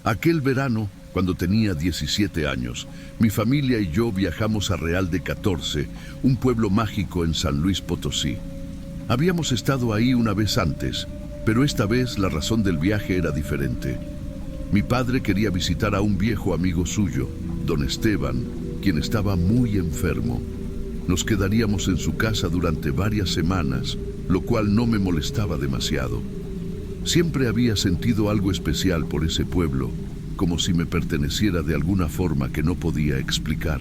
Aquel verano, cuando tenía 17 años, mi familia y yo viajamos a Real de 14, un pueblo mágico en San Luis Potosí. Habíamos estado ahí una vez antes, pero esta vez la razón del viaje era diferente. Mi padre quería visitar a un viejo amigo suyo, don Esteban, quien estaba muy enfermo. Nos quedaríamos en su casa durante varias semanas, lo cual no me molestaba demasiado. Siempre había sentido algo especial por ese pueblo, como si me perteneciera de alguna forma que no podía explicar.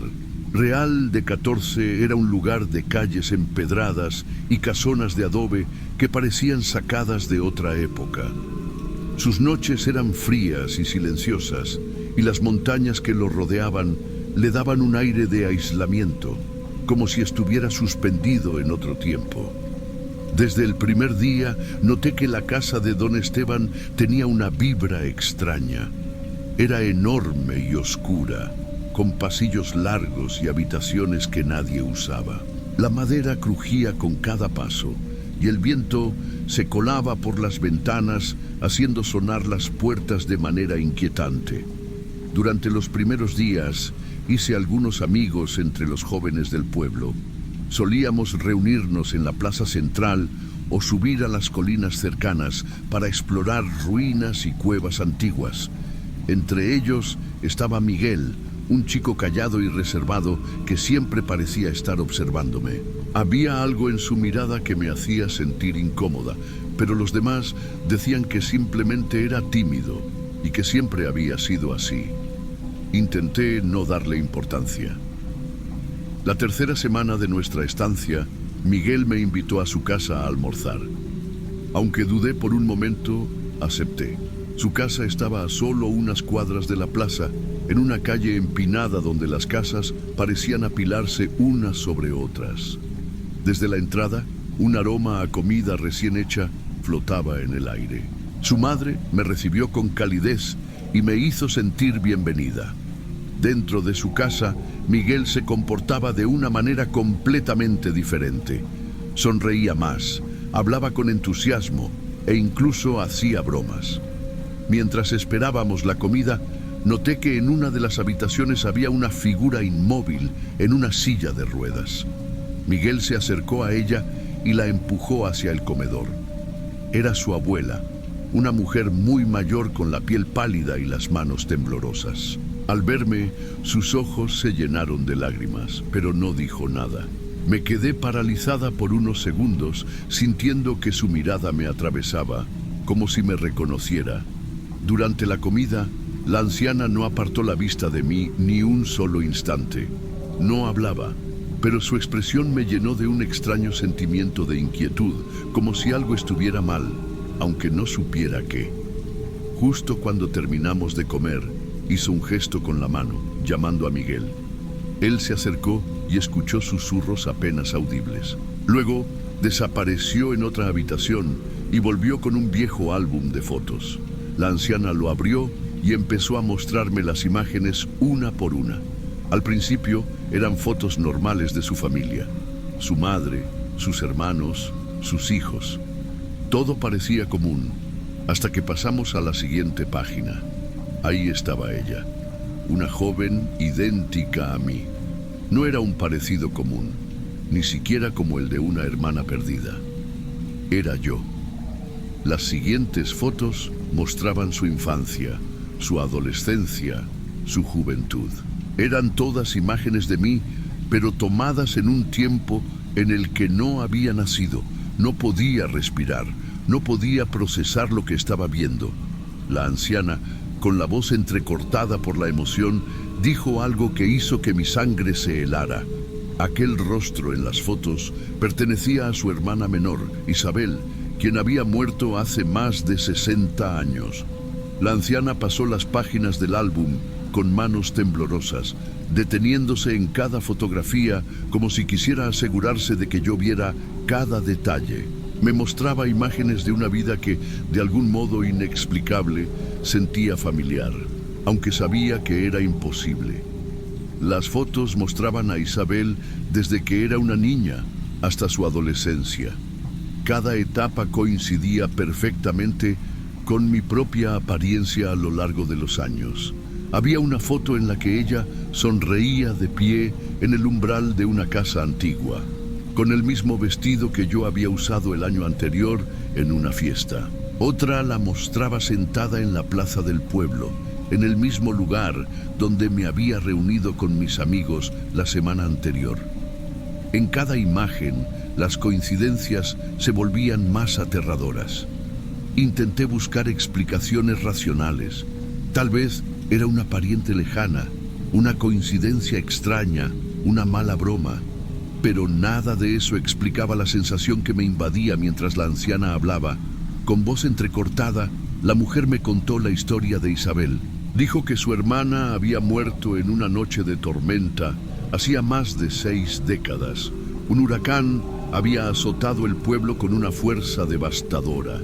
Real de 14 era un lugar de calles empedradas y casonas de adobe que parecían sacadas de otra época. Sus noches eran frías y silenciosas, y las montañas que lo rodeaban le daban un aire de aislamiento, como si estuviera suspendido en otro tiempo. Desde el primer día noté que la casa de don Esteban tenía una vibra extraña. Era enorme y oscura, con pasillos largos y habitaciones que nadie usaba. La madera crujía con cada paso y el viento se colaba por las ventanas, haciendo sonar las puertas de manera inquietante. Durante los primeros días hice algunos amigos entre los jóvenes del pueblo. Solíamos reunirnos en la plaza central o subir a las colinas cercanas para explorar ruinas y cuevas antiguas. Entre ellos estaba Miguel, un chico callado y reservado que siempre parecía estar observándome. Había algo en su mirada que me hacía sentir incómoda, pero los demás decían que simplemente era tímido y que siempre había sido así. Intenté no darle importancia. La tercera semana de nuestra estancia, Miguel me invitó a su casa a almorzar. Aunque dudé por un momento, acepté. Su casa estaba a solo unas cuadras de la plaza, en una calle empinada donde las casas parecían apilarse unas sobre otras. Desde la entrada, un aroma a comida recién hecha flotaba en el aire. Su madre me recibió con calidez y me hizo sentir bienvenida. Dentro de su casa, Miguel se comportaba de una manera completamente diferente. Sonreía más, hablaba con entusiasmo e incluso hacía bromas. Mientras esperábamos la comida, noté que en una de las habitaciones había una figura inmóvil en una silla de ruedas. Miguel se acercó a ella y la empujó hacia el comedor. Era su abuela, una mujer muy mayor con la piel pálida y las manos temblorosas. Al verme, sus ojos se llenaron de lágrimas, pero no dijo nada. Me quedé paralizada por unos segundos, sintiendo que su mirada me atravesaba, como si me reconociera. Durante la comida, la anciana no apartó la vista de mí ni un solo instante. No hablaba, pero su expresión me llenó de un extraño sentimiento de inquietud, como si algo estuviera mal, aunque no supiera qué. Justo cuando terminamos de comer, hizo un gesto con la mano, llamando a Miguel. Él se acercó y escuchó susurros apenas audibles. Luego, desapareció en otra habitación y volvió con un viejo álbum de fotos. La anciana lo abrió y empezó a mostrarme las imágenes una por una. Al principio eran fotos normales de su familia, su madre, sus hermanos, sus hijos. Todo parecía común, hasta que pasamos a la siguiente página. Ahí estaba ella, una joven idéntica a mí. No era un parecido común, ni siquiera como el de una hermana perdida. Era yo. Las siguientes fotos mostraban su infancia, su adolescencia, su juventud. Eran todas imágenes de mí, pero tomadas en un tiempo en el que no había nacido. No podía respirar, no podía procesar lo que estaba viendo. La anciana, con la voz entrecortada por la emoción, dijo algo que hizo que mi sangre se helara. Aquel rostro en las fotos pertenecía a su hermana menor, Isabel, quien había muerto hace más de 60 años. La anciana pasó las páginas del álbum con manos temblorosas, deteniéndose en cada fotografía como si quisiera asegurarse de que yo viera cada detalle. Me mostraba imágenes de una vida que, de algún modo inexplicable, sentía familiar, aunque sabía que era imposible. Las fotos mostraban a Isabel desde que era una niña hasta su adolescencia. Cada etapa coincidía perfectamente con mi propia apariencia a lo largo de los años. Había una foto en la que ella sonreía de pie en el umbral de una casa antigua, con el mismo vestido que yo había usado el año anterior en una fiesta. Otra la mostraba sentada en la plaza del pueblo, en el mismo lugar donde me había reunido con mis amigos la semana anterior. En cada imagen, las coincidencias se volvían más aterradoras. Intenté buscar explicaciones racionales. Tal vez era una pariente lejana, una coincidencia extraña, una mala broma. Pero nada de eso explicaba la sensación que me invadía mientras la anciana hablaba. Con voz entrecortada, la mujer me contó la historia de Isabel. Dijo que su hermana había muerto en una noche de tormenta hacía más de 6 décadas. Un huracán había azotado el pueblo con una fuerza devastadora.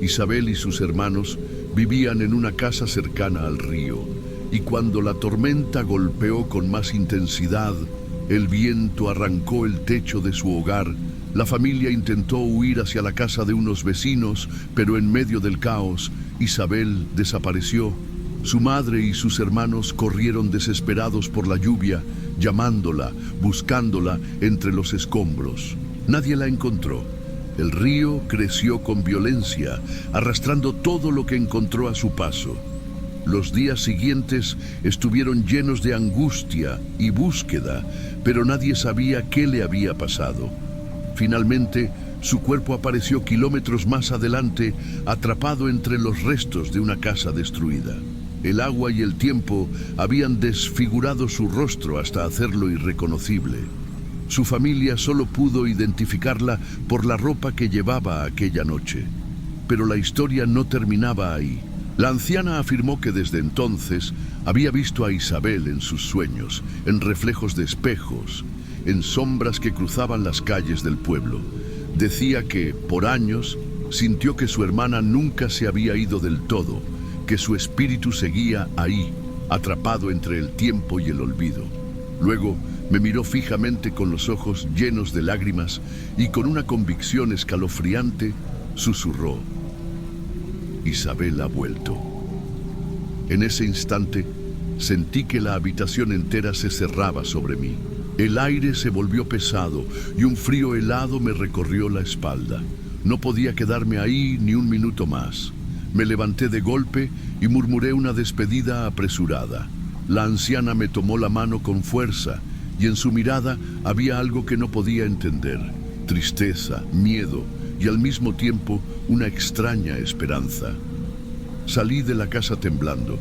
Isabel y sus hermanos vivían en una casa cercana al río, y cuando la tormenta golpeó con más intensidad, el viento arrancó el techo de su hogar. La familia intentó huir hacia la casa de unos vecinos, pero en medio del caos, Isabel desapareció. Su madre y sus hermanos corrieron desesperados por la lluvia, llamándola, buscándola entre los escombros. Nadie la encontró. El río creció con violencia, arrastrando todo lo que encontró a su paso. Los días siguientes estuvieron llenos de angustia y búsqueda, pero nadie sabía qué le había pasado. Finalmente, su cuerpo apareció kilómetros más adelante, atrapado entre los restos de una casa destruida. El agua y el tiempo habían desfigurado su rostro hasta hacerlo irreconocible. Su familia solo pudo identificarla por la ropa que llevaba aquella noche. Pero la historia no terminaba ahí. La anciana afirmó que desde entonces había visto a Isabel en sus sueños, en reflejos de espejos, en sombras que cruzaban las calles del pueblo. Decía que, por años, sintió que su hermana nunca se había ido del todo, que su espíritu seguía ahí, atrapado entre el tiempo y el olvido. Luego me miró fijamente con los ojos llenos de lágrimas y con una convicción escalofriante susurró: Isabel ha vuelto. En ese instante sentí que la habitación entera se cerraba sobre mí. El aire se volvió pesado y un frío helado me recorrió la espalda. No podía quedarme ahí ni un minuto más. Me levanté de golpe y murmuré una despedida apresurada. La anciana me tomó la mano con fuerza y en su mirada había algo que no podía entender: tristeza, miedo y al mismo tiempo una extraña esperanza. Salí de la casa temblando.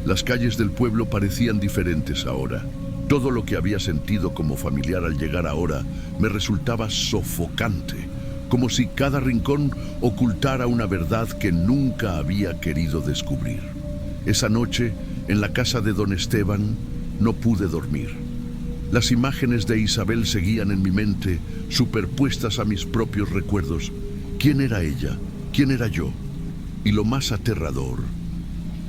Las calles del pueblo parecían diferentes ahora. Todo lo que había sentido como familiar al llegar ahora me resultaba sofocante, como si cada rincón ocultara una verdad que nunca había querido descubrir. Esa noche, en la casa de don Esteban, no pude dormir. Las imágenes de Isabel seguían en mi mente, superpuestas a mis propios recuerdos. ¿Quién era ella? ¿Quién era yo? Y lo más aterrador,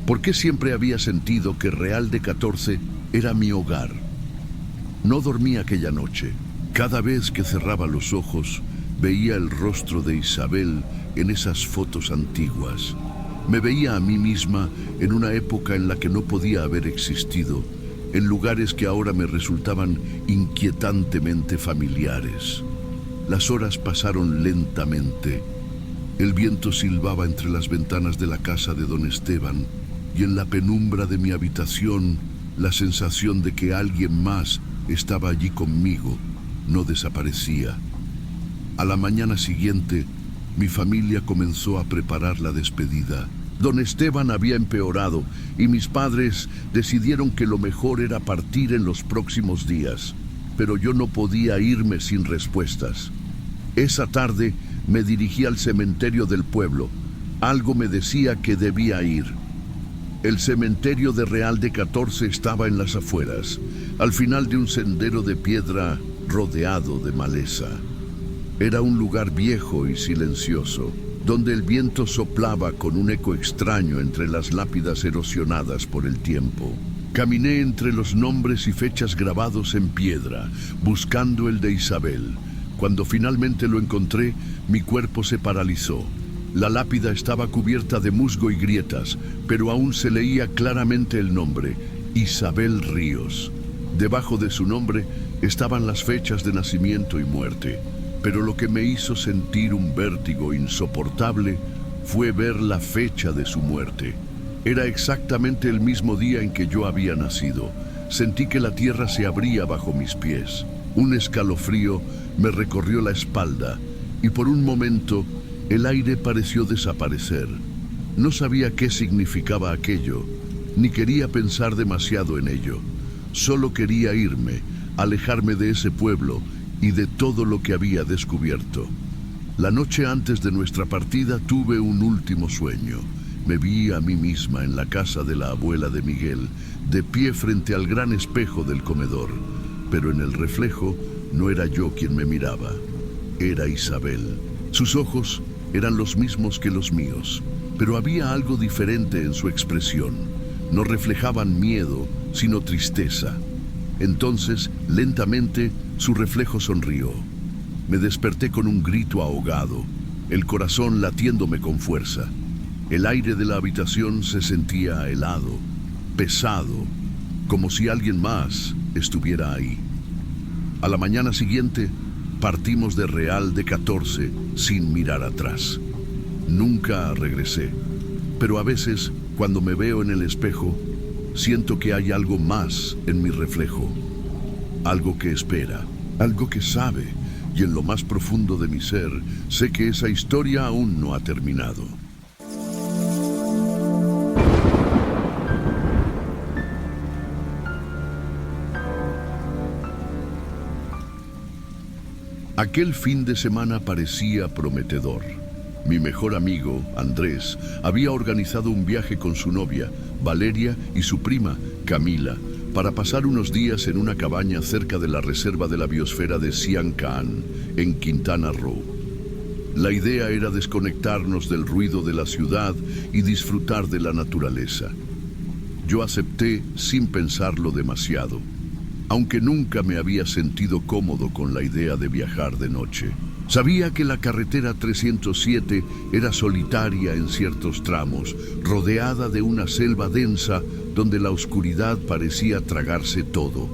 ¿por qué siempre había sentido que Real de 14 era mi hogar? No dormí aquella noche. Cada vez que cerraba los ojos, veía el rostro de Isabel en esas fotos antiguas. Me veía a mí misma en una época en la que no podía haber existido, en lugares que ahora me resultaban inquietantemente familiares. Las horas pasaron lentamente. El viento silbaba entre las ventanas de la casa de don Esteban, y en la penumbra de mi habitación, la sensación de que alguien más estaba allí conmigo no desaparecía. A la mañana siguiente, mi familia comenzó a preparar la despedida. Don Esteban había empeorado y mis padres decidieron que lo mejor era partir en los próximos días, pero yo no podía irme sin respuestas. Esa tarde me dirigí al cementerio del pueblo. Algo me decía que debía ir. El cementerio de Real de 14 estaba en las afueras, al final de un sendero de piedra rodeado de maleza. Era un lugar viejo y silencioso, donde el viento soplaba con un eco extraño entre las lápidas erosionadas por el tiempo. Caminé entre los nombres y fechas grabados en piedra, buscando el de Isabel. Cuando finalmente lo encontré, mi cuerpo se paralizó. La lápida estaba cubierta de musgo y grietas, pero aún se leía claramente el nombre, Isabel Ríos. Debajo de su nombre estaban las fechas de nacimiento y muerte, pero lo que me hizo sentir un vértigo insoportable fue ver la fecha de su muerte. Era exactamente el mismo día en que yo había nacido. Sentí que la tierra se abría bajo mis pies. Un escalofrío me recorrió la espalda y por un momento el aire pareció desaparecer. No sabía qué significaba aquello, ni quería pensar demasiado en ello. Solo quería irme, alejarme de ese pueblo y de todo lo que había descubierto. La noche antes de nuestra partida tuve un último sueño. Me vi a mí misma en la casa de la abuela de Miguel, de pie frente al gran espejo del comedor. Pero en el reflejo no era yo quien me miraba, era Isabel. Sus ojos eran los mismos que los míos, pero había algo diferente en su expresión. No reflejaban miedo, sino tristeza. Entonces, lentamente, su reflejo sonrió. Me desperté con un grito ahogado, el corazón latiéndome con fuerza. El aire de la habitación se sentía helado, pesado, como si alguien más estuviera ahí. A la mañana siguiente, partimos de Real de 14 sin mirar atrás. Nunca regresé, pero a veces, cuando me veo en el espejo, siento que hay algo más en mi reflejo. Algo que espera, algo que sabe, y en lo más profundo de mi ser, sé que esa historia aún no ha terminado. Aquel fin de semana parecía prometedor. Mi mejor amigo, Andrés, había organizado un viaje con su novia, Valeria, y su prima, Camila, para pasar unos días en una cabaña cerca de la reserva de la biosfera de Siancán, en Quintana Roo. La idea era desconectarnos del ruido de la ciudad y disfrutar de la naturaleza. Yo acepté sin pensarlo demasiado, aunque nunca me había sentido cómodo con la idea de viajar de noche. Sabía que la carretera 307 era solitaria en ciertos tramos, rodeada de una selva densa donde la oscuridad parecía tragarse todo.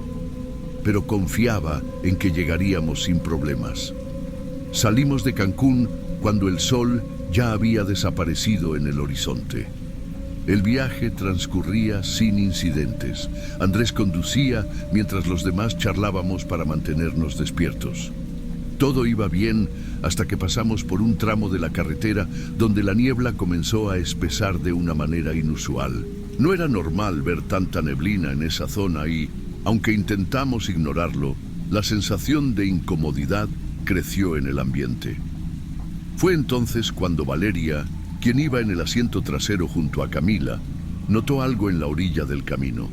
Pero confiaba en que llegaríamos sin problemas. Salimos de Cancún cuando el sol ya había desaparecido en el horizonte. El viaje transcurría sin incidentes. Andrés conducía mientras los demás charlábamos para mantenernos despiertos. Todo iba bien hasta que pasamos por un tramo de la carretera donde la niebla comenzó a espesar de una manera inusual. No era normal ver tanta neblina en esa zona y, aunque intentamos ignorarlo, la sensación de incomodidad creció en el ambiente. Fue entonces cuando Valeria, quien iba en el asiento trasero junto a Camila, notó algo en la orilla del camino.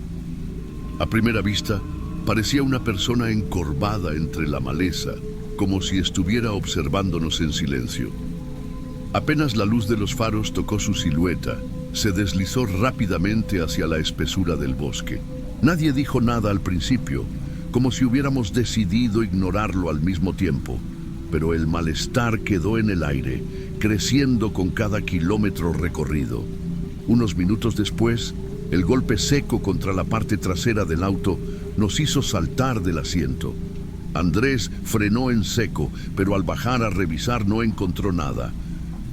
A primera vista, parecía una persona encorvada entre la maleza, como si estuviera observándonos en silencio. Apenas la luz de los faros tocó su silueta, se deslizó rápidamente hacia la espesura del bosque. Nadie dijo nada al principio, como si hubiéramos decidido ignorarlo al mismo tiempo, pero el malestar quedó en el aire, creciendo con cada kilómetro recorrido. Unos minutos después, el golpe seco contra la parte trasera del auto nos hizo saltar del asiento. Andrés frenó en seco, pero al bajar a revisar no encontró nada.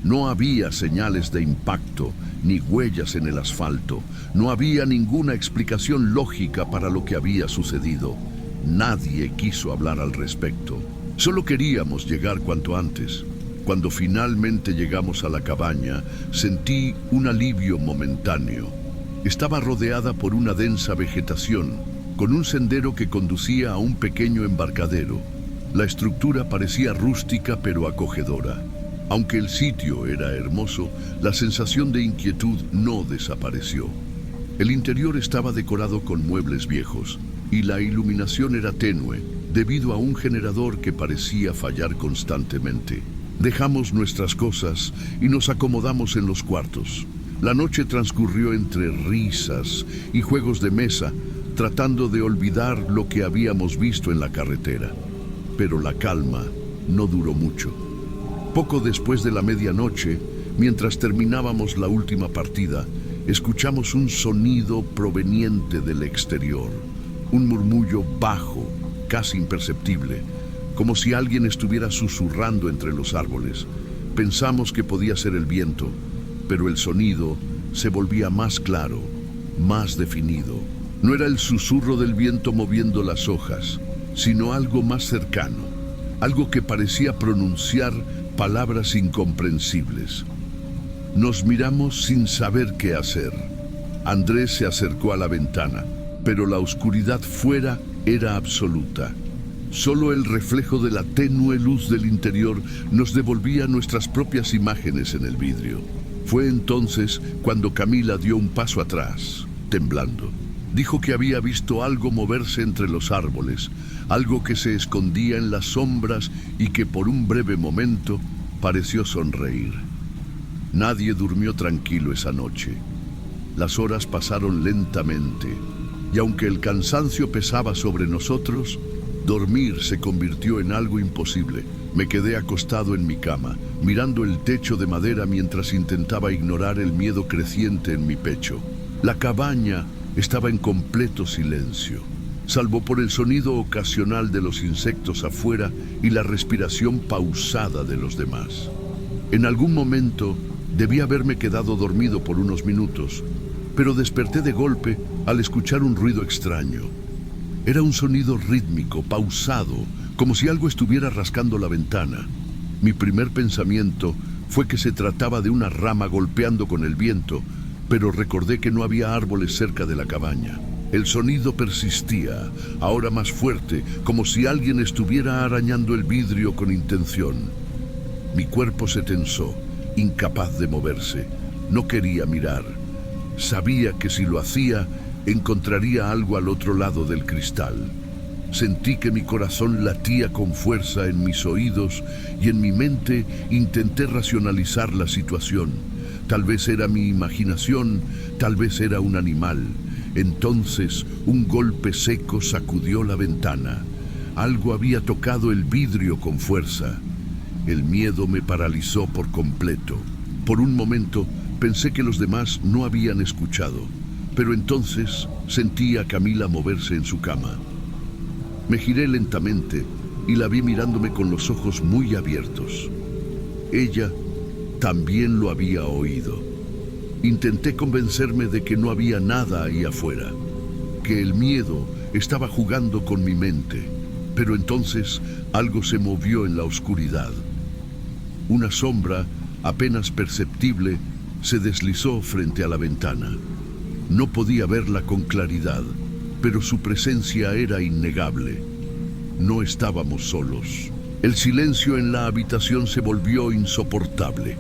No había señales de impacto, ni huellas en el asfalto. No había ninguna explicación lógica para lo que había sucedido. Nadie quiso hablar al respecto. Solo queríamos llegar cuanto antes. Cuando finalmente llegamos a la cabaña, sentí un alivio momentáneo. Estaba rodeada por una densa vegetación, con un sendero que conducía a un pequeño embarcadero. La estructura parecía rústica pero acogedora. Aunque el sitio era hermoso, la sensación de inquietud no desapareció. El interior estaba decorado con muebles viejos y la iluminación era tenue debido a un generador que parecía fallar constantemente. Dejamos nuestras cosas y nos acomodamos en los cuartos. La noche transcurrió entre risas y juegos de mesa, tratando de olvidar lo que habíamos visto en la carretera. Pero la calma no duró mucho. Poco después de la medianoche, Mientras terminábamos la última partida, escuchamos un sonido proveniente del exterior, un murmullo bajo, casi imperceptible, como si alguien estuviera susurrando entre los árboles. Pensamos que podía ser el viento, pero el sonido se volvía más claro, más definido. No era el susurro del viento moviendo las hojas, sino algo más cercano, algo que parecía pronunciar palabras incomprensibles. Nos miramos sin saber qué hacer. Andrés se acercó a la ventana, pero la oscuridad fuera era absoluta. Solo el reflejo de la tenue luz del interior nos devolvía nuestras propias imágenes en el vidrio. Fue entonces cuando Camila dio un paso atrás, temblando. Dijo que había visto algo moverse entre los árboles, algo que se escondía en las sombras y que por un breve momento pareció sonreír. Nadie durmió tranquilo esa noche. Las horas pasaron lentamente, y aunque el cansancio pesaba sobre nosotros, dormir se convirtió en algo imposible. Me quedé acostado en mi cama, mirando el techo de madera mientras intentaba ignorar el miedo creciente en mi pecho. La cabaña estaba en completo silencio, salvo por el sonido ocasional de los insectos afuera y la respiración pausada de los demás. En algún momento debí haberme quedado dormido por unos minutos, pero desperté de golpe al escuchar un ruido extraño. Era un sonido rítmico, pausado, como si algo estuviera rascando la ventana. Mi primer pensamiento fue que se trataba de una rama golpeando con el viento, pero recordé que no había árboles cerca de la cabaña. El sonido persistía, ahora más fuerte, como si alguien estuviera arañando el vidrio con intención. Mi cuerpo se tensó, incapaz de moverse. No quería mirar. Sabía que si lo hacía, encontraría algo al otro lado del cristal. Sentí que mi corazón latía con fuerza en mis oídos y en mi mente intenté racionalizar la situación. Tal vez era mi imaginación, tal vez era un animal. Entonces, un golpe seco sacudió la ventana. Algo había tocado el vidrio con fuerza. El miedo me paralizó por completo. Por un momento, pensé que los demás no habían escuchado, pero entonces sentí a Camila moverse en su cama. Me giré lentamente y la vi mirándome con los ojos muy abiertos. Ella también lo había oído. Intenté convencerme de que no había nada ahí afuera, que el miedo estaba jugando con mi mente, pero entonces algo se movió en la oscuridad. Una sombra, apenas perceptible, se deslizó frente a la ventana. No podía verla con claridad, pero su presencia era innegable. No estábamos solos. El silencio en la habitación se volvió insoportable.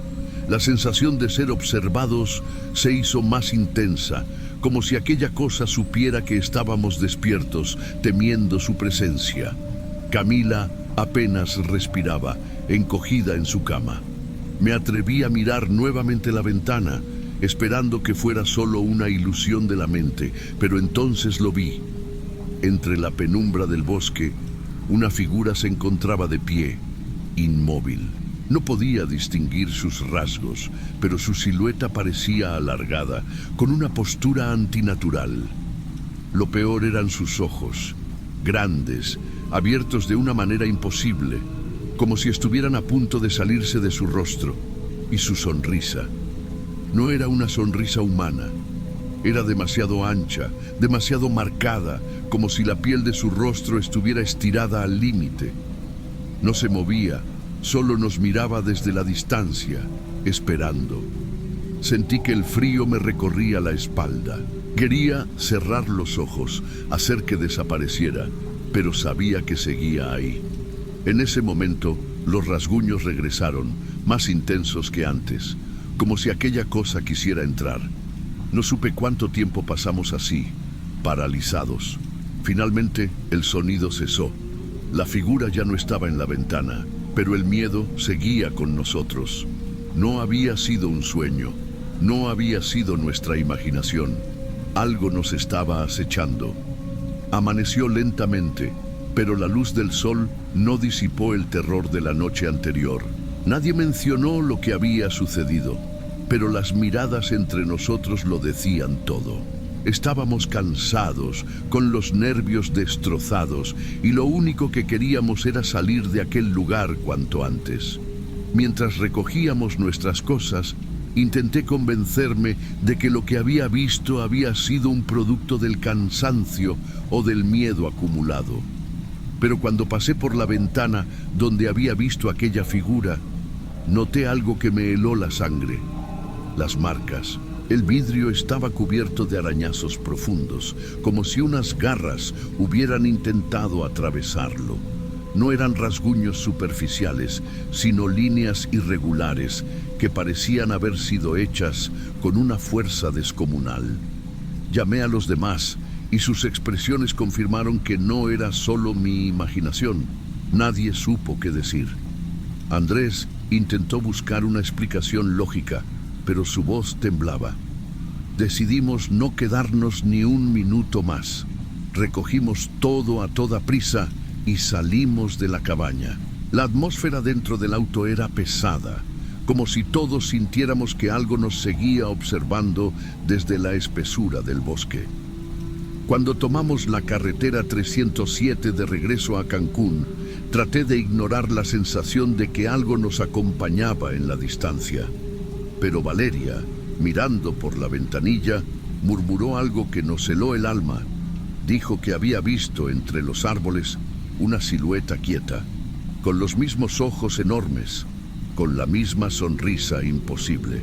La sensación de ser observados se hizo más intensa, como si aquella cosa supiera que estábamos despiertos, temiendo su presencia. Camila apenas respiraba, encogida en su cama. Me atreví a mirar nuevamente la ventana, esperando que fuera solo una ilusión de la mente, pero entonces lo vi. Entre la penumbra del bosque, una figura se encontraba de pie, inmóvil. No podía distinguir sus rasgos, pero su silueta parecía alargada, con una postura antinatural. Lo peor eran sus ojos, grandes, abiertos de una manera imposible, como si estuvieran a punto de salirse de su rostro, y su sonrisa. No era una sonrisa humana. Era demasiado ancha, demasiado marcada, como si la piel de su rostro estuviera estirada al límite. No se movía, solo nos miraba desde la distancia, esperando. Sentí que el frío me recorría la espalda. Quería cerrar los ojos, hacer que desapareciera, pero sabía que seguía ahí. En ese momento, los rasguños regresaron, más intensos que antes, como si aquella cosa quisiera entrar. No supe cuánto tiempo pasamos así, paralizados. Finalmente, el sonido cesó. La figura ya no estaba en la ventana, pero el miedo seguía con nosotros. No había sido un sueño, no había sido nuestra imaginación. Algo nos estaba acechando. Amaneció lentamente, pero la luz del sol no disipó el terror de la noche anterior. Nadie mencionó lo que había sucedido, pero las miradas entre nosotros lo decían todo. Estábamos cansados, con los nervios destrozados, y lo único que queríamos era salir de aquel lugar cuanto antes. Mientras recogíamos nuestras cosas, intenté convencerme de que lo que había visto había sido un producto del cansancio o del miedo acumulado. Pero cuando pasé por la ventana donde había visto aquella figura, noté algo que me heló la sangre. Las marcas. El vidrio estaba cubierto de arañazos profundos, como si unas garras hubieran intentado atravesarlo. No eran rasguños superficiales, sino líneas irregulares que parecían haber sido hechas con una fuerza descomunal. Llamé a los demás y sus expresiones confirmaron que no era solo mi imaginación. Nadie supo qué decir. Andrés intentó buscar una explicación lógica, pero su voz temblaba. Decidimos no quedarnos ni un minuto más. Recogimos todo a toda prisa y salimos de la cabaña. La atmósfera dentro del auto era pesada, como si todos sintiéramos que algo nos seguía observando desde la espesura del bosque. Cuando tomamos la carretera 307 de regreso a Cancún, traté de ignorar la sensación de que algo nos acompañaba en la distancia. Pero Valeria, mirando por la ventanilla, murmuró algo que nos heló el alma. Dijo que había visto entre los árboles una silueta quieta, con los mismos ojos enormes, con la misma sonrisa imposible.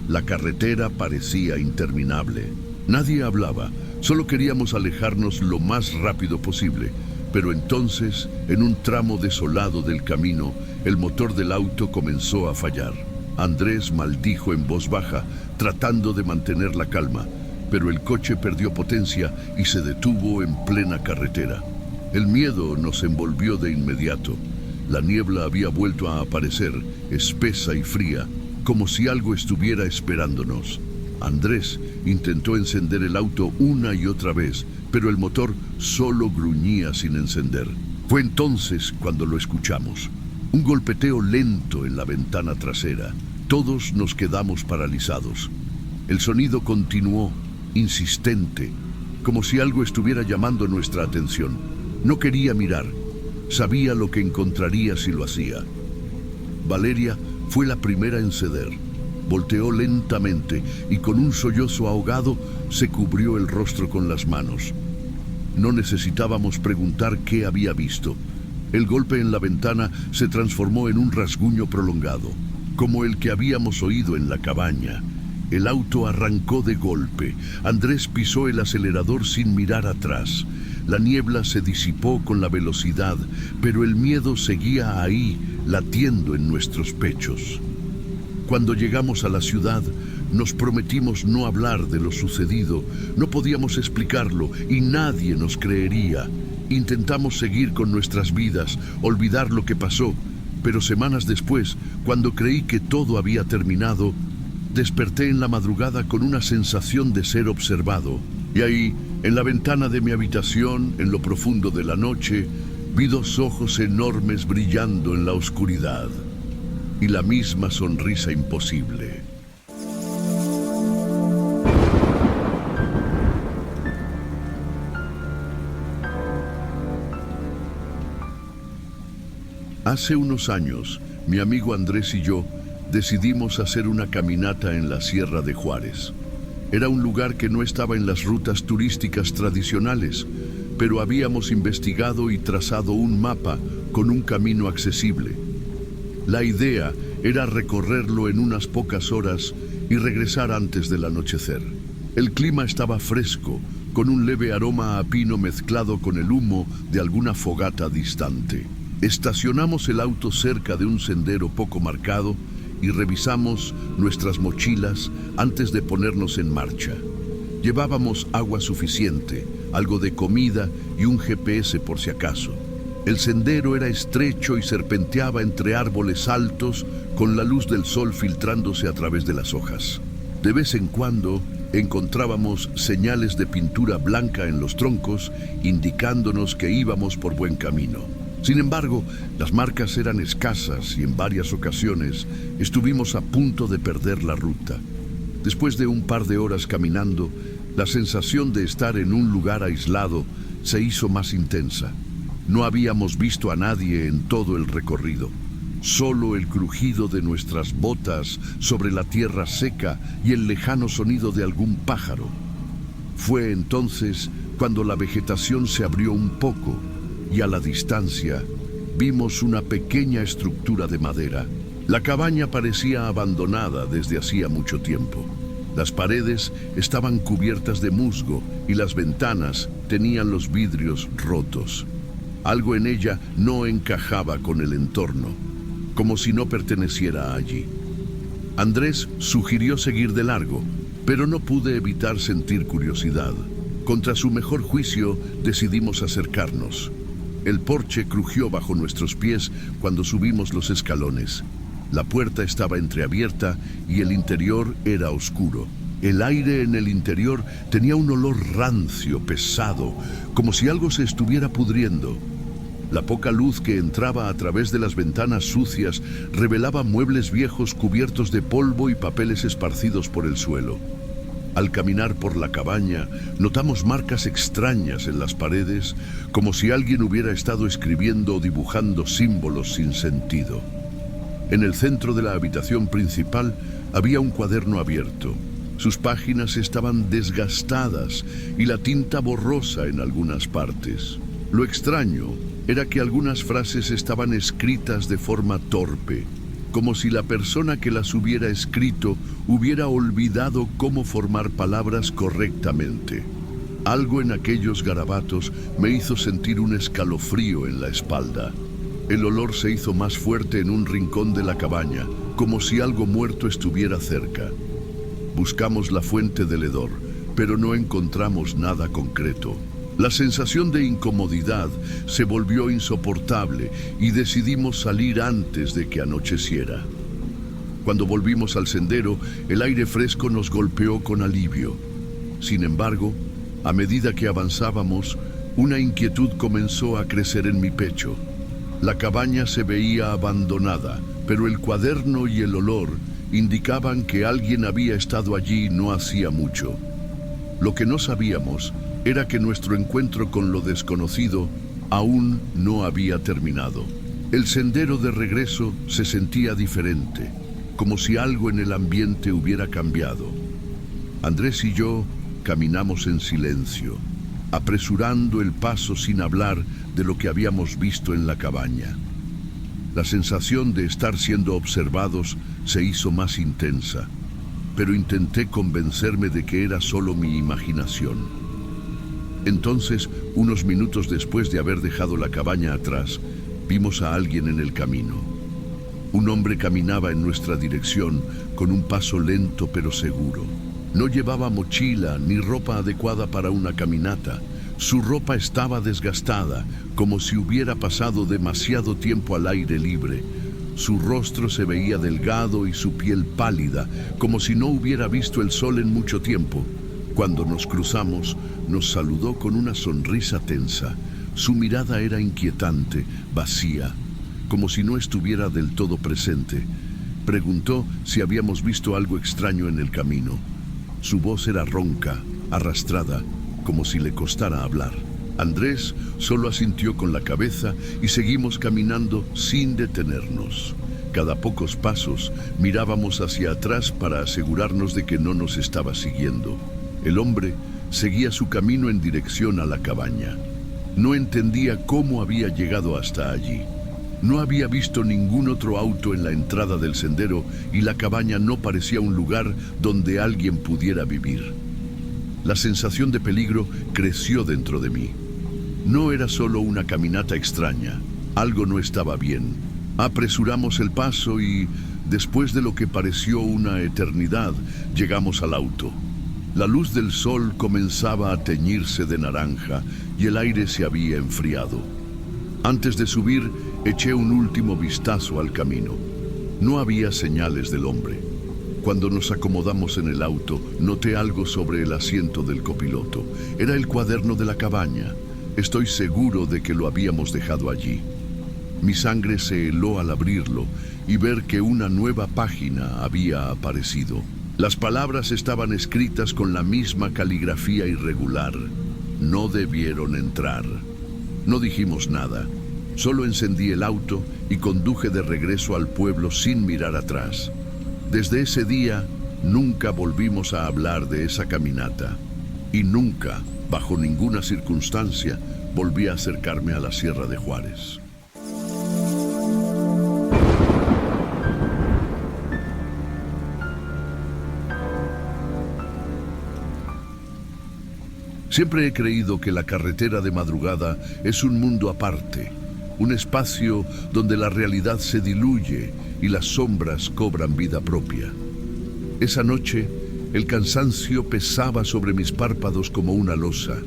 La carretera parecía interminable. Nadie hablaba, solo queríamos alejarnos lo más rápido posible. Pero entonces, en un tramo desolado del camino, el motor del auto comenzó a fallar. Andrés maldijo en voz baja, tratando de mantener la calma, pero el coche perdió potencia y se detuvo en plena carretera. El miedo nos envolvió de inmediato. La niebla había vuelto a aparecer, espesa y fría, como si algo estuviera esperándonos. Andrés intentó encender el auto una y otra vez, pero el motor solo gruñía sin encender. Fue entonces cuando lo escuchamos. Un golpeteo lento en la ventana trasera. Todos nos quedamos paralizados. El sonido continuó, insistente, como si algo estuviera llamando nuestra atención. No quería mirar. Sabía lo que encontraría si lo hacía. Valeria fue la primera en ceder. Volteó lentamente y con un sollozo ahogado se cubrió el rostro con las manos. No necesitábamos preguntar qué había visto. El golpe en la ventana se transformó en un rasguño prolongado, como el que habíamos oído en la cabaña. El auto arrancó de golpe. Andrés pisó el acelerador sin mirar atrás. La niebla se disipó con la velocidad, pero el miedo seguía ahí, latiendo en nuestros pechos. Cuando llegamos a la ciudad, nos prometimos no hablar de lo sucedido. No podíamos explicarlo y nadie nos creería. Intentamos seguir con nuestras vidas, olvidar lo que pasó, pero semanas después, cuando creí que todo había terminado, desperté en la madrugada con una sensación de ser observado. Y ahí, en la ventana de mi habitación, en lo profundo de la noche, vi dos ojos enormes brillando en la oscuridad y la misma sonrisa imposible. Hace unos años, mi amigo Andrés y yo decidimos hacer una caminata en la Sierra de Juárez. Era un lugar que no estaba en las rutas turísticas tradicionales, pero habíamos investigado y trazado un mapa con un camino accesible. La idea era recorrerlo en unas pocas horas y regresar antes del anochecer. El clima estaba fresco, con un leve aroma a pino mezclado con el humo de alguna fogata distante. Estacionamos el auto cerca de un sendero poco marcado y revisamos nuestras mochilas antes de ponernos en marcha. Llevábamos agua suficiente, algo de comida y un GPS por si acaso. El sendero era estrecho y serpenteaba entre árboles altos con la luz del sol filtrándose a través de las hojas. De vez en cuando encontrábamos señales de pintura blanca en los troncos, indicándonos que íbamos por buen camino. Sin embargo, las marcas eran escasas y en varias ocasiones estuvimos a punto de perder la ruta. Después de un par de horas caminando, la sensación de estar en un lugar aislado se hizo más intensa. No habíamos visto a nadie en todo el recorrido. Solo el crujido de nuestras botas sobre la tierra seca y el lejano sonido de algún pájaro. Fue entonces cuando la vegetación se abrió un poco y a la distancia vimos una pequeña estructura de madera. La cabaña parecía abandonada desde hacía mucho tiempo. Las paredes estaban cubiertas de musgo y las ventanas tenían los vidrios rotos. Algo en ella no encajaba con el entorno, como si no perteneciera allí. Andrés sugirió seguir de largo, pero no pude evitar sentir curiosidad. Contra su mejor juicio, decidimos acercarnos. El porche crujió bajo nuestros pies cuando subimos los escalones. La puerta estaba entreabierta y el interior era oscuro. El aire en el interior tenía un olor rancio, pesado, como si algo se estuviera pudriendo. La poca luz que entraba a través de las ventanas sucias revelaba muebles viejos cubiertos de polvo y papeles esparcidos por el suelo. Al caminar por la cabaña, notamos marcas extrañas en las paredes, como si alguien hubiera estado escribiendo o dibujando símbolos sin sentido. En el centro de la habitación principal había un cuaderno abierto. Sus páginas estaban desgastadas y la tinta borrosa en algunas partes. Lo extraño era que algunas frases estaban escritas de forma torpe, como si la persona que las hubiera escrito hubiera olvidado cómo formar palabras correctamente. Algo en aquellos garabatos me hizo sentir un escalofrío en la espalda. El olor se hizo más fuerte en un rincón de la cabaña, como si algo muerto estuviera cerca. Buscamos la fuente del hedor, pero no encontramos nada concreto. La sensación de incomodidad se volvió insoportable y decidimos salir antes de que anocheciera. Cuando volvimos al sendero, el aire fresco nos golpeó con alivio. Sin embargo, a medida que avanzábamos, una inquietud comenzó a crecer en mi pecho. La cabaña se veía abandonada, pero el cuaderno y el olor indicaban que alguien había estado allí no hacía mucho. Lo que no sabíamos era que nuestro encuentro con lo desconocido aún no había terminado. El sendero de regreso se sentía diferente, como si algo en el ambiente hubiera cambiado. Andrés y yo caminamos en silencio, apresurando el paso sin hablar de lo que habíamos visto en la cabaña. La sensación de estar siendo observados se hizo más intensa, pero intenté convencerme de que era solo mi imaginación. Entonces, unos minutos después de haber dejado la cabaña atrás, vimos a alguien en el camino. Un hombre caminaba en nuestra dirección con un paso lento pero seguro. No llevaba mochila ni ropa adecuada para una caminata. Su ropa estaba desgastada, como si hubiera pasado demasiado tiempo al aire libre. Su rostro se veía delgado y su piel pálida, como si no hubiera visto el sol en mucho tiempo. Cuando nos cruzamos, nos saludó con una sonrisa tensa. Su mirada era inquietante, vacía, como si no estuviera del todo presente. Preguntó si habíamos visto algo extraño en el camino. Su voz era ronca, arrastrada, como si le costara hablar. Andrés solo asintió con la cabeza y seguimos caminando sin detenernos. Cada pocos pasos mirábamos hacia atrás para asegurarnos de que no nos estaba siguiendo. El hombre seguía su camino en dirección a la cabaña. No entendía cómo había llegado hasta allí. No había visto ningún otro auto en la entrada del sendero y la cabaña no parecía un lugar donde alguien pudiera vivir. La sensación de peligro creció dentro de mí. No era solo una caminata extraña, algo no estaba bien. Apresuramos el paso y, después de lo que pareció una eternidad, llegamos al auto. La luz del sol comenzaba a teñirse de naranja y el aire se había enfriado. Antes de subir, eché un último vistazo al camino. No había señales del hombre. Cuando nos acomodamos en el auto, noté algo sobre el asiento del copiloto. Era el cuaderno de la cabaña. Estoy seguro de que lo habíamos dejado allí. Mi sangre se heló al abrirlo y ver que una nueva página había aparecido. Las palabras estaban escritas con la misma caligrafía irregular. No debieron entrar. No dijimos nada. Solo encendí el auto y conduje de regreso al pueblo sin mirar atrás. Desde ese día, nunca volvimos a hablar de esa caminata. Y nunca, bajo ninguna circunstancia, volví a acercarme a la Sierra de Juárez. Siempre he creído que la carretera de madrugada es un mundo aparte, un espacio donde la realidad se diluye y las sombras cobran vida propia. Esa noche, el cansancio pesaba sobre mis párpados como una losa,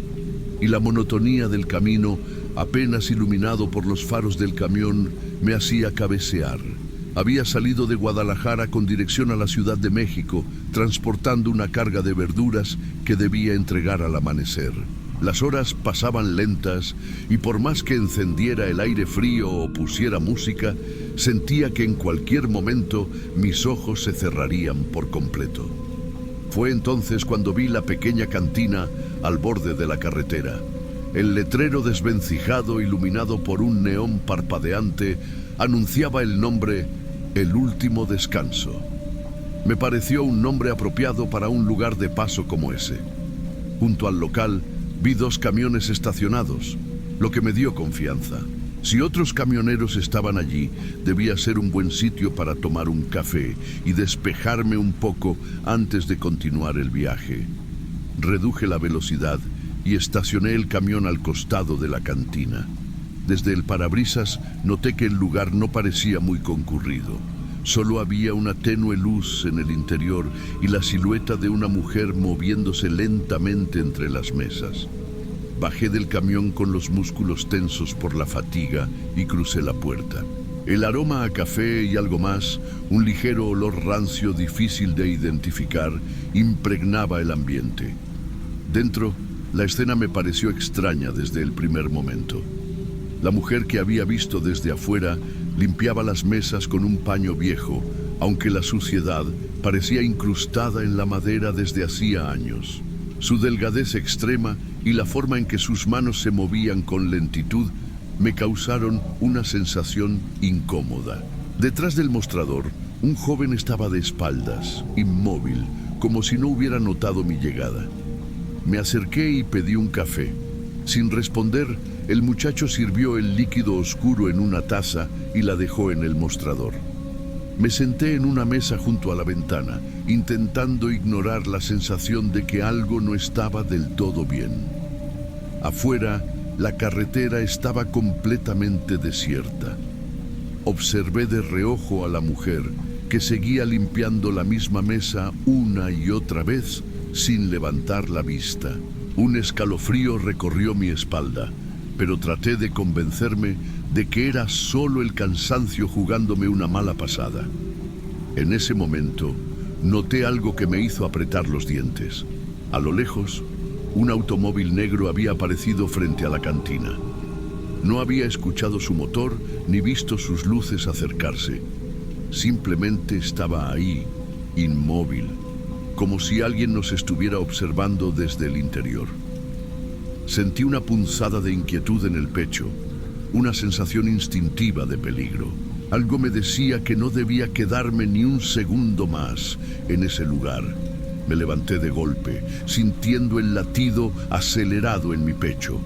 y la monotonía del camino, apenas iluminado por los faros del camión, me hacía cabecear. Había salido de Guadalajara con dirección a la Ciudad de México, transportando una carga de verduras que debía entregar al amanecer. Las horas pasaban lentas y por más que encendiera el aire frío o pusiera música, sentía que en cualquier momento mis ojos se cerrarían por completo. Fue entonces cuando vi la pequeña cantina al borde de la carretera. El letrero desvencijado, iluminado por un neón parpadeante, anunciaba el nombre El Último Descanso. Me pareció un nombre apropiado para un lugar de paso como ese. Junto al local vi 2 camiones estacionados, lo que me dio confianza. Si otros camioneros estaban allí, debía ser un buen sitio para tomar un café y despejarme un poco antes de continuar el viaje. Reduje la velocidad y estacioné el camión al costado de la cantina. Desde el parabrisas noté que el lugar no parecía muy concurrido. Solo había una tenue luz en el interior y la silueta de una mujer moviéndose lentamente entre las mesas. Bajé del camión con los músculos tensos por la fatiga y crucé la puerta. El aroma a café y algo más, un ligero olor rancio difícil de identificar, impregnaba el ambiente. Dentro, la escena me pareció extraña desde el primer momento. La mujer que había visto desde afuera limpiaba las mesas con un paño viejo, aunque la suciedad parecía incrustada en la madera desde hacía años. Su delgadez extrema y la forma en que sus manos se movían con lentitud me causaron una sensación incómoda. Detrás del mostrador, un joven estaba de espaldas, inmóvil, como si no hubiera notado mi llegada. Me acerqué y pedí un café. Sin responder, el muchacho sirvió el líquido oscuro en una taza y la dejó en el mostrador. Me senté en una mesa junto a la ventana, intentando ignorar la sensación de que algo no estaba del todo bien. Afuera, la carretera estaba completamente desierta. Observé de reojo a la mujer, que seguía limpiando la misma mesa una y otra vez, sin levantar la vista. Un escalofrío recorrió mi espalda, pero traté de convencerme de que era solo el cansancio jugándome una mala pasada. En ese momento, noté algo que me hizo apretar los dientes. A lo lejos, un automóvil negro había aparecido frente a la cantina. No había escuchado su motor ni visto sus luces acercarse. Simplemente estaba ahí, inmóvil, como si alguien nos estuviera observando desde el interior. Sentí una punzada de inquietud en el pecho, una sensación instintiva de peligro. Algo me decía que no debía quedarme ni un segundo más en ese lugar. Me levanté de golpe, sintiendo el latido acelerado en mi pecho.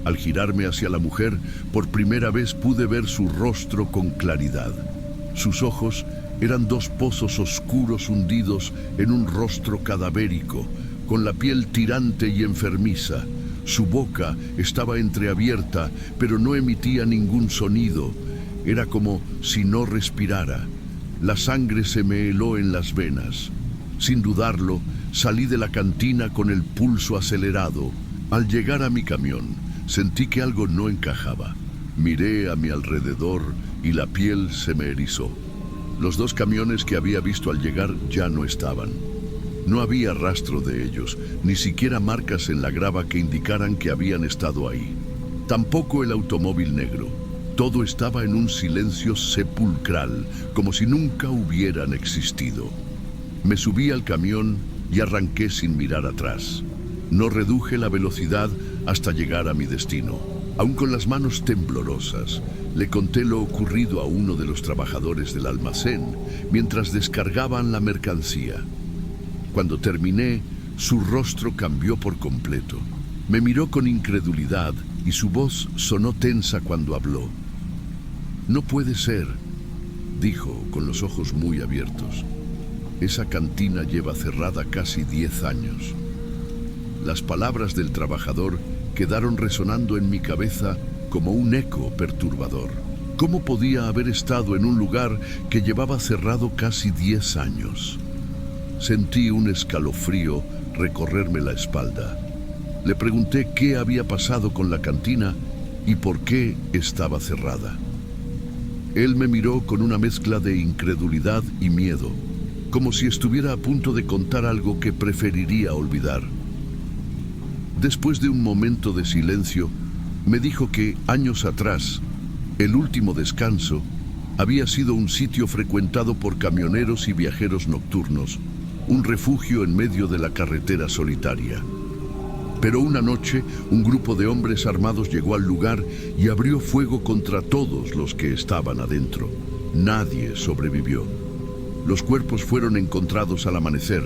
Al girarme hacia la mujer, por primera vez pude ver su rostro con claridad. Sus ojos eran 2 pozos oscuros hundidos en un rostro cadavérico, con la piel tirante y enfermiza. Su boca estaba entreabierta, pero no emitía ningún sonido. Era como si no respirara. La sangre se me heló en las venas. Sin dudarlo, salí de la cantina con el pulso acelerado. Al llegar a mi camión, sentí que algo no encajaba. Miré a mi alrededor y la piel se me erizó. Los 2 camiones que había visto al llegar ya no estaban. No había rastro de ellos, ni siquiera marcas en la grava que indicaran que habían estado ahí. Tampoco el automóvil negro. Todo estaba en un silencio sepulcral, como si nunca hubieran existido. Me subí al camión y arranqué sin mirar atrás. No reduje la velocidad hasta llegar a mi destino. Aún con las manos temblorosas, le conté lo ocurrido a uno de los trabajadores del almacén mientras descargaban la mercancía. Cuando terminé, su rostro cambió por completo. Me miró con incredulidad y su voz sonó tensa cuando habló. «No puede ser», dijo con los ojos muy abiertos. «Esa cantina lleva cerrada casi 10 años». Las palabras del trabajador quedaron resonando en mi cabeza como un eco perturbador. ¿Cómo podía haber estado en un lugar que llevaba cerrado casi 10 años? Sentí un escalofrío recorrerme la espalda. Le pregunté qué había pasado con la cantina y por qué estaba cerrada. Él me miró con una mezcla de incredulidad y miedo, como si estuviera a punto de contar algo que preferiría olvidar. Después de un momento de silencio, me dijo que años atrás, el último descanso, había sido un sitio frecuentado por camioneros y viajeros nocturnos, un refugio en medio de la carretera solitaria. Pero una noche, un grupo de hombres armados llegó al lugar y abrió fuego contra todos los que estaban adentro. Nadie sobrevivió. Los cuerpos fueron encontrados al amanecer,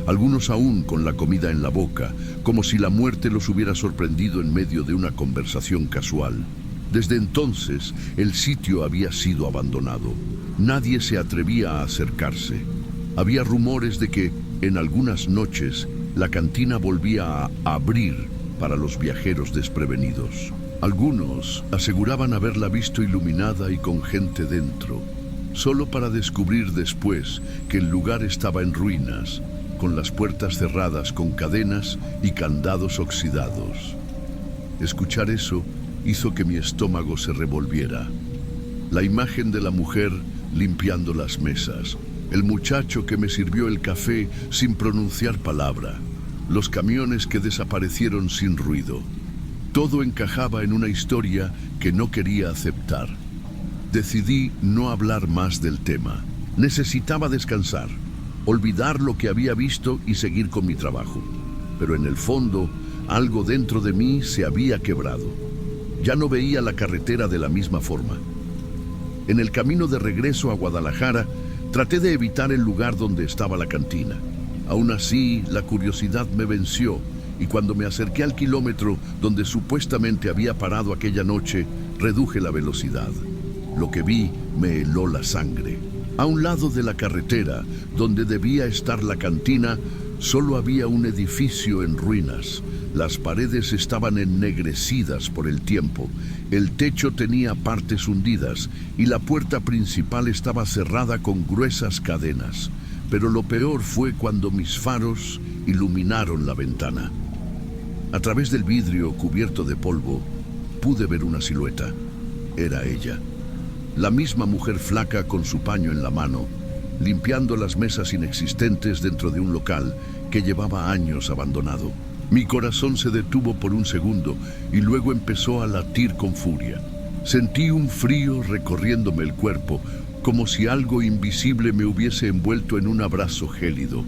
algunos aún con la comida en la boca, como si la muerte los hubiera sorprendido en medio de una conversación casual. Desde entonces, el sitio había sido abandonado. Nadie se atrevía a acercarse. Había rumores de que, en algunas noches, la cantina volvía a abrir para los viajeros desprevenidos. Algunos aseguraban haberla visto iluminada y con gente dentro, solo para descubrir después que el lugar estaba en ruinas, con las puertas cerradas con cadenas y candados oxidados. Escuchar eso hizo que mi estómago se revolviera. La imagen de la mujer limpiando las mesas, el muchacho que me sirvió el café sin pronunciar palabra, los camiones que desaparecieron sin ruido. Todo encajaba en una historia que no quería aceptar. Decidí no hablar más del tema. Necesitaba descansar, olvidar lo que había visto y seguir con mi trabajo. Pero en el fondo, algo dentro de mí se había quebrado. Ya no veía la carretera de la misma forma. En el camino de regreso a Guadalajara, traté de evitar el lugar donde estaba la cantina. Aún así, la curiosidad me venció y cuando me acerqué al kilómetro donde supuestamente había parado aquella noche, reduje la velocidad. Lo que vi me heló la sangre. A un lado de la carretera, donde debía estar la cantina, solo había un edificio en ruinas. Las paredes estaban ennegrecidas por el tiempo, el techo tenía partes hundidas y la puerta principal estaba cerrada con gruesas cadenas. Pero lo peor fue cuando mis faros iluminaron la ventana. A través del vidrio cubierto de polvo, pude ver una silueta. Era ella. La misma mujer flaca con su paño en la mano, limpiando las mesas inexistentes dentro de un local que llevaba años abandonado. Mi corazón se detuvo por un segundo y luego empezó a latir con furia. Sentí un frío recorriéndome el cuerpo, como si algo invisible me hubiese envuelto en un abrazo gélido.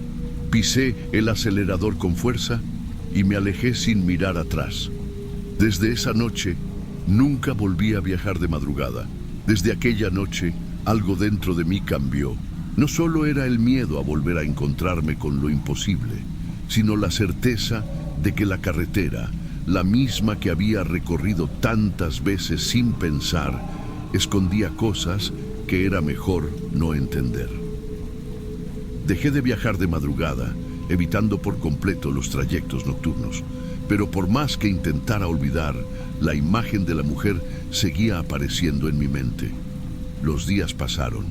Pisé el acelerador con fuerza y me alejé sin mirar atrás. Desde esa noche, nunca volví a viajar de madrugada. Desde aquella noche, algo dentro de mí cambió. No solo era el miedo a volver a encontrarme con lo imposible, sino la certeza de que la carretera, la misma que había recorrido tantas veces sin pensar, escondía cosas que era mejor no entender. Dejé de viajar de madrugada, evitando por completo los trayectos nocturnos, pero por más que intentara olvidar, la imagen de la mujer seguía apareciendo en mi mente. Los días pasaron,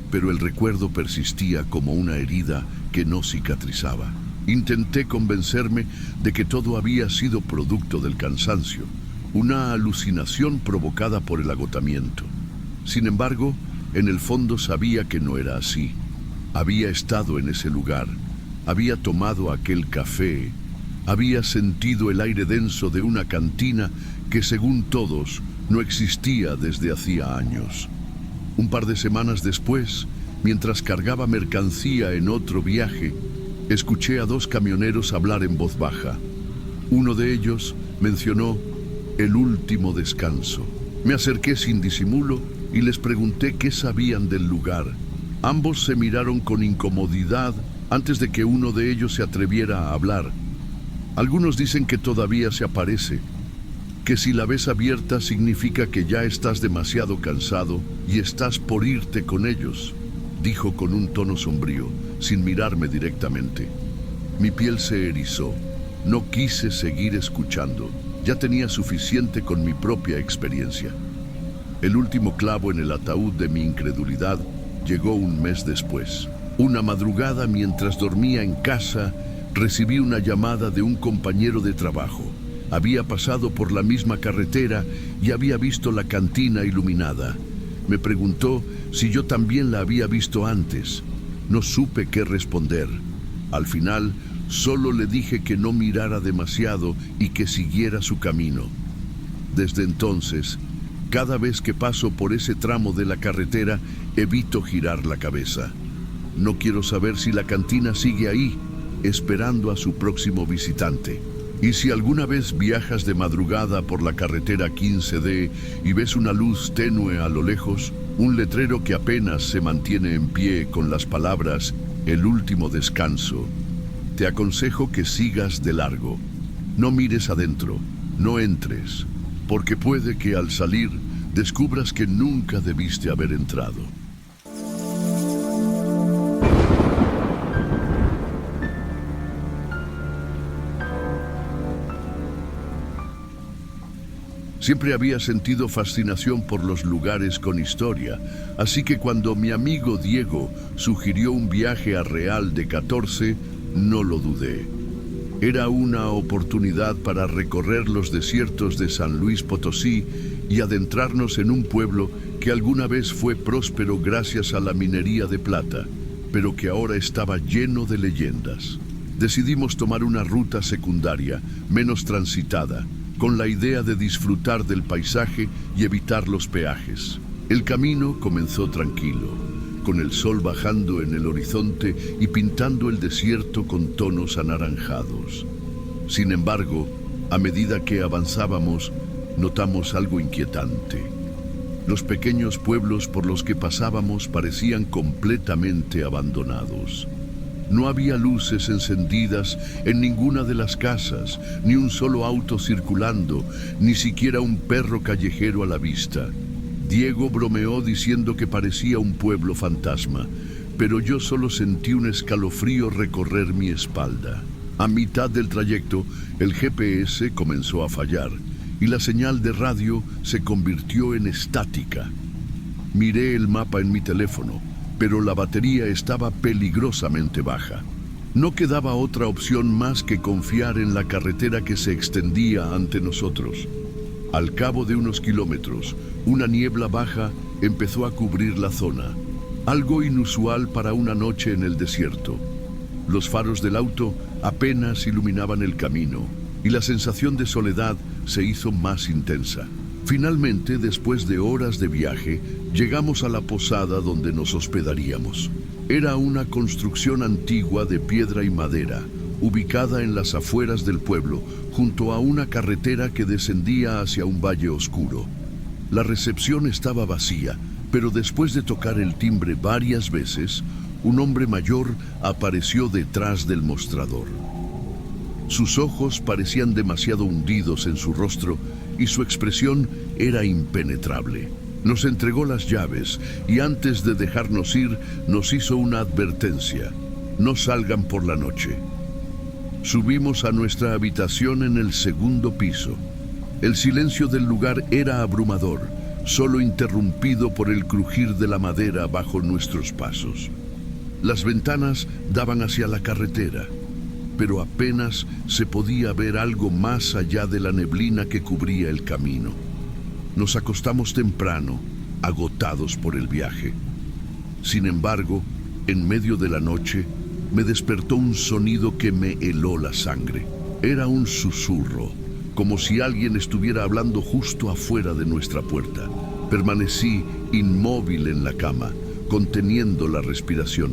pero el recuerdo persistía como una herida que no cicatrizaba. Intenté convencerme de que todo había sido producto del cansancio, una alucinación provocada por el agotamiento. Sin embargo, en el fondo sabía que no era así. Había estado en ese lugar, había tomado aquel café, había sentido el aire denso de una cantina que según todos no existía desde hacía años. Un par de semanas después, mientras cargaba mercancía en otro viaje, escuché a dos camioneros hablar en voz baja. Uno de ellos mencionó el último descanso. Me acerqué sin disimulo y les pregunté qué sabían del lugar. Ambos se miraron con incomodidad antes de que uno de ellos se atreviera a hablar. Algunos dicen que todavía se aparece, que si la ves abierta significa que ya estás demasiado cansado y estás por irte con ellos, dijo con un tono sombrío, sin mirarme directamente. Mi piel se erizó. No quise seguir escuchando. Ya tenía suficiente con mi propia experiencia. El último clavo en el ataúd de mi incredulidad llegó un mes después. Una madrugada, mientras dormía en casa, recibí una llamada de un compañero de trabajo. Había pasado por la misma carretera y había visto la cantina iluminada. Me preguntó si yo también la había visto antes. No supe qué responder. Al final, solo le dije que no mirara demasiado y que siguiera su camino. Desde entonces, cada vez que paso por ese tramo de la carretera, evito girar la cabeza. No quiero saber si la cantina sigue ahí, esperando a su próximo visitante. Y si alguna vez viajas de madrugada por la carretera 15D y ves una luz tenue a lo lejos, un letrero que apenas se mantiene en pie con las palabras "El último descanso", te aconsejo que sigas de largo. No mires adentro, no entres, porque puede que al salir descubras que nunca debiste haber entrado. Siempre había sentido fascinación por los lugares con historia, así que cuando mi amigo Diego sugirió un viaje a Real de 14, no lo dudé. Era una oportunidad para recorrer los desiertos de San Luis Potosí y adentrarnos en un pueblo que alguna vez fue próspero gracias a la minería de plata, pero que ahora estaba lleno de leyendas. Decidimos tomar una ruta secundaria, menos transitada, con la idea de disfrutar del paisaje y evitar los peajes. El camino comenzó tranquilo, con el sol bajando en el horizonte y pintando el desierto con tonos anaranjados. Sin embargo, a medida que avanzábamos, notamos algo inquietante. Los pequeños pueblos por los que pasábamos parecían completamente abandonados. No había luces encendidas en ninguna de las casas, ni un solo auto circulando, ni siquiera un perro callejero a la vista. Diego bromeó diciendo que parecía un pueblo fantasma, pero yo solo sentí un escalofrío recorrer mi espalda. A mitad del trayecto, el GPS comenzó a fallar y la señal de radio se convirtió en estática. Miré el mapa en mi teléfono, pero la batería estaba peligrosamente baja. No quedaba otra opción más que confiar en la carretera que se extendía ante nosotros. Al cabo de unos kilómetros, una niebla baja empezó a cubrir la zona, algo inusual para una noche en el desierto. Los faros del auto apenas iluminaban el camino y la sensación de soledad se hizo más intensa. Finalmente, después de horas de viaje, llegamos a la posada donde nos hospedaríamos. Era una construcción antigua de piedra y madera, ubicada en las afueras del pueblo, junto a una carretera que descendía hacia un valle oscuro. La recepción estaba vacía, pero después de tocar el timbre varias veces, un hombre mayor apareció detrás del mostrador. Sus ojos parecían demasiado hundidos en su rostro y su expresión era impenetrable. Nos entregó las llaves y antes de dejarnos ir nos hizo una advertencia: no salgan por la noche. Subimos a nuestra habitación en el segundo piso. El silencio del lugar era abrumador, solo interrumpido por el crujir de la madera bajo nuestros pasos. Las ventanas daban hacia la carretera, pero apenas se podía ver algo más allá de la neblina que cubría el camino. Nos acostamos temprano, agotados por el viaje. Sin embargo, en medio de la noche, me despertó un sonido que me heló la sangre. Era un susurro, como si alguien estuviera hablando justo afuera de nuestra puerta. Permanecí inmóvil en la cama, conteniendo la respiración.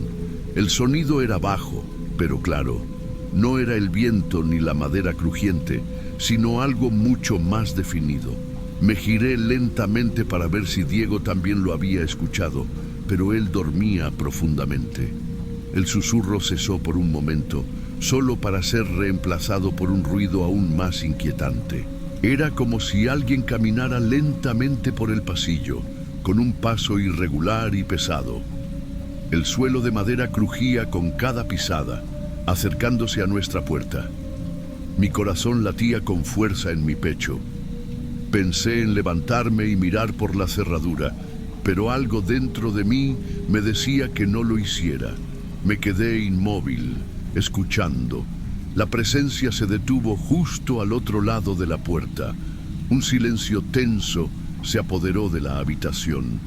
El sonido era bajo, pero claro. No era el viento ni la madera crujiente, sino algo mucho más definido. Me giré lentamente para ver si Diego también lo había escuchado, pero él dormía profundamente. El susurro cesó por un momento, solo para ser reemplazado por un ruido aún más inquietante. Era como si alguien caminara lentamente por el pasillo, con un paso irregular y pesado. El suelo de madera crujía con cada pisada, acercándose a nuestra puerta. Mi corazón latía con fuerza en mi pecho. Pensé en levantarme y mirar por la cerradura, pero algo dentro de mí me decía que no lo hiciera. Me quedé inmóvil, escuchando. La presencia se detuvo justo al otro lado de la puerta. Un silencio tenso se apoderó de la habitación.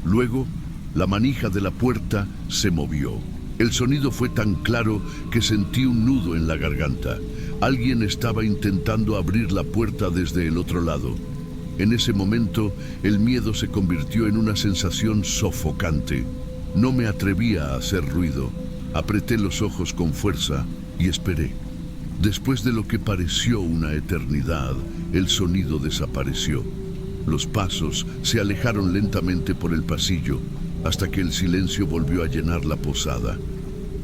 Luego, la manija de la puerta se movió. El sonido fue tan claro que sentí un nudo en la garganta. Alguien estaba intentando abrir la puerta desde el otro lado. En ese momento, el miedo se convirtió en una sensación sofocante. No me atrevía a hacer ruido. Apreté los ojos con fuerza y esperé. Después de lo que pareció una eternidad, el sonido desapareció. Los pasos se alejaron lentamente por el pasillo, hasta que el silencio volvió a llenar la posada.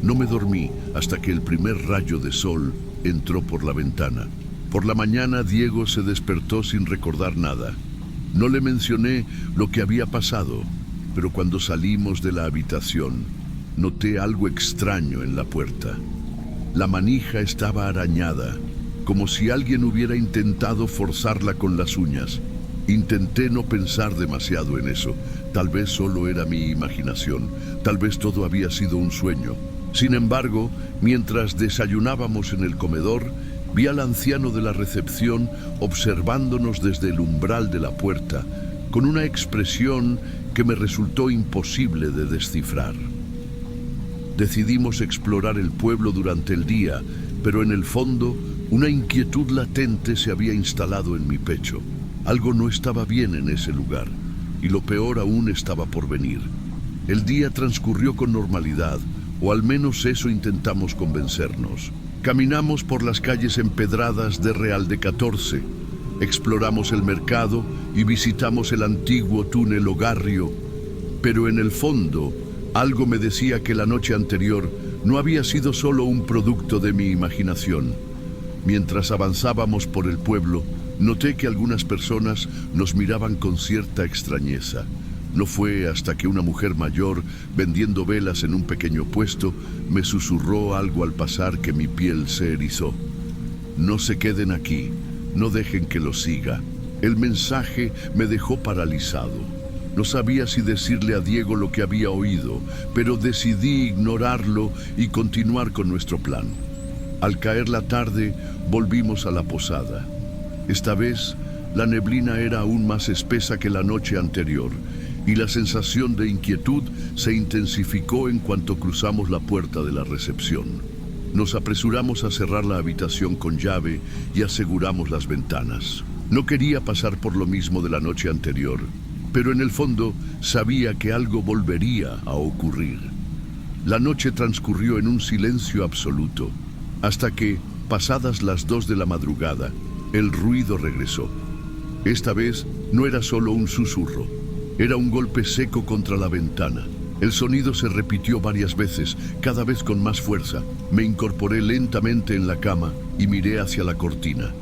No me dormí hasta que el primer rayo de sol entró por la ventana. Por la mañana Diego se despertó sin recordar nada. No le mencioné lo que había pasado, pero cuando salimos de la habitación, noté algo extraño en la puerta. La manija estaba arañada, como si alguien hubiera intentado forzarla con las uñas. Intenté no pensar demasiado en eso. Tal vez solo era mi imaginación. Tal vez todo había sido un sueño. Sin embargo, mientras desayunábamos en el comedor, vi al anciano de la recepción observándonos desde el umbral de la puerta, con una expresión que me resultó imposible de descifrar. Decidimos explorar el pueblo durante el día, pero en el fondo, una inquietud latente se había instalado en mi pecho. Algo no estaba bien en ese lugar, y lo peor aún estaba por venir. El día transcurrió con normalidad, o al menos eso intentamos convencernos. Caminamos por las calles empedradas de Real de 14, exploramos el mercado y visitamos el antiguo túnel Ogarrio, pero en el fondo, algo me decía que la noche anterior no había sido solo un producto de mi imaginación. Mientras avanzábamos por el pueblo, noté que algunas personas nos miraban con cierta extrañeza. No fue hasta que una mujer mayor, vendiendo velas en un pequeño puesto, me susurró algo al pasar que mi piel se erizó. No se queden aquí, no dejen que los siga. El mensaje me dejó paralizado. No sabía si decirle a Diego lo que había oído, pero decidí ignorarlo y continuar con nuestro plan. Al caer la tarde, volvimos a la posada. Esta vez, la neblina era aún más espesa que la noche anterior, y la sensación de inquietud se intensificó en cuanto cruzamos la puerta de la recepción. Nos apresuramos a cerrar la habitación con llave y aseguramos las ventanas. No quería pasar por lo mismo de la noche anterior, pero en el fondo sabía que algo volvería a ocurrir. La noche transcurrió en un silencio absoluto, hasta que, pasadas las 2 de la madrugada, el ruido regresó. Esta vez no era solo un susurro, era un golpe seco contra la ventana. El sonido se repitió varias veces, cada vez con más fuerza. Me incorporé lentamente en la cama y miré hacia la cortina.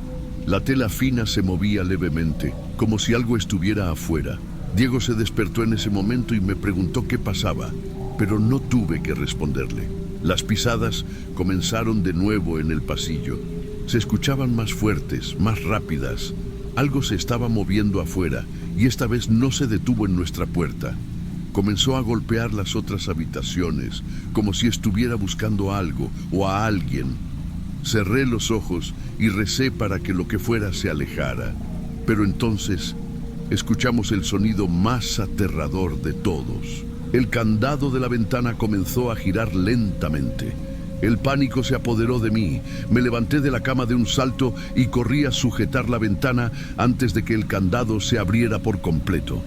La tela fina se movía levemente, como si algo estuviera afuera. Diego se despertó en ese momento y me preguntó qué pasaba, pero no tuve que responderle. Las pisadas comenzaron de nuevo en el pasillo. Se escuchaban más fuertes, más rápidas. Algo se estaba moviendo afuera y esta vez no se detuvo en nuestra puerta. Comenzó a golpear las otras habitaciones, como si estuviera buscando algo o a alguien. Cerré los ojos y recé para que lo que fuera se alejara. Pero entonces escuchamos el sonido más aterrador de todos. El candado de la ventana comenzó a girar lentamente. El pánico se apoderó de mí. Me levanté de la cama de un salto y corrí a sujetar la ventana antes de que el candado se abriera por completo.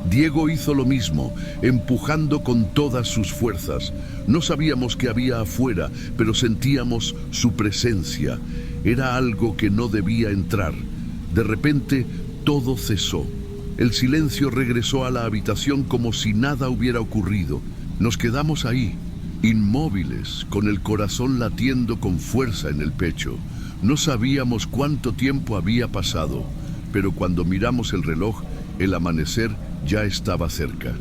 Diego hizo lo mismo, empujando con todas sus fuerzas. No sabíamos qué había afuera, pero sentíamos su presencia. Era algo que no debía entrar. De repente, todo cesó. El silencio regresó a la habitación como si nada hubiera ocurrido. Nos quedamos ahí, inmóviles, con el corazón latiendo con fuerza en el pecho. No sabíamos cuánto tiempo había pasado, pero cuando miramos el reloj, el amanecer ya estaba cerca.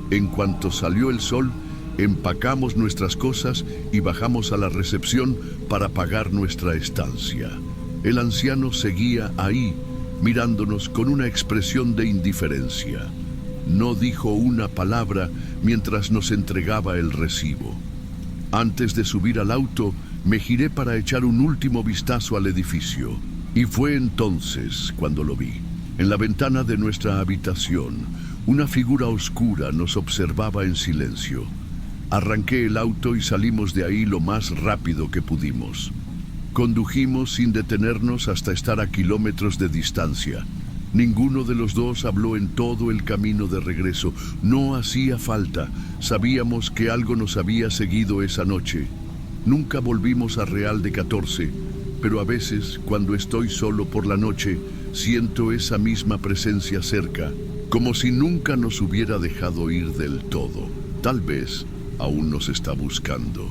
En cuanto salió el sol, empacamos nuestras cosas y bajamos a la recepción para pagar nuestra estancia. El anciano seguía ahí, mirándonos con una expresión de indiferencia. No dijo una palabra mientras nos entregaba el recibo. Antes de subir al auto, me giré para echar un último vistazo al edificio. Y fue entonces cuando lo vi. En la ventana de nuestra habitación, una figura oscura nos observaba en silencio. Arranqué el auto y salimos de ahí lo más rápido que pudimos. Condujimos sin detenernos hasta estar a kilómetros de distancia. Ninguno de los dos habló en todo el camino de regreso. No hacía falta. Sabíamos que algo nos había seguido esa noche. Nunca volvimos a Real de 14, pero a veces, cuando estoy solo por la noche, siento esa misma presencia cerca, como si nunca nos hubiera dejado ir del todo. Tal vez aún nos está buscando.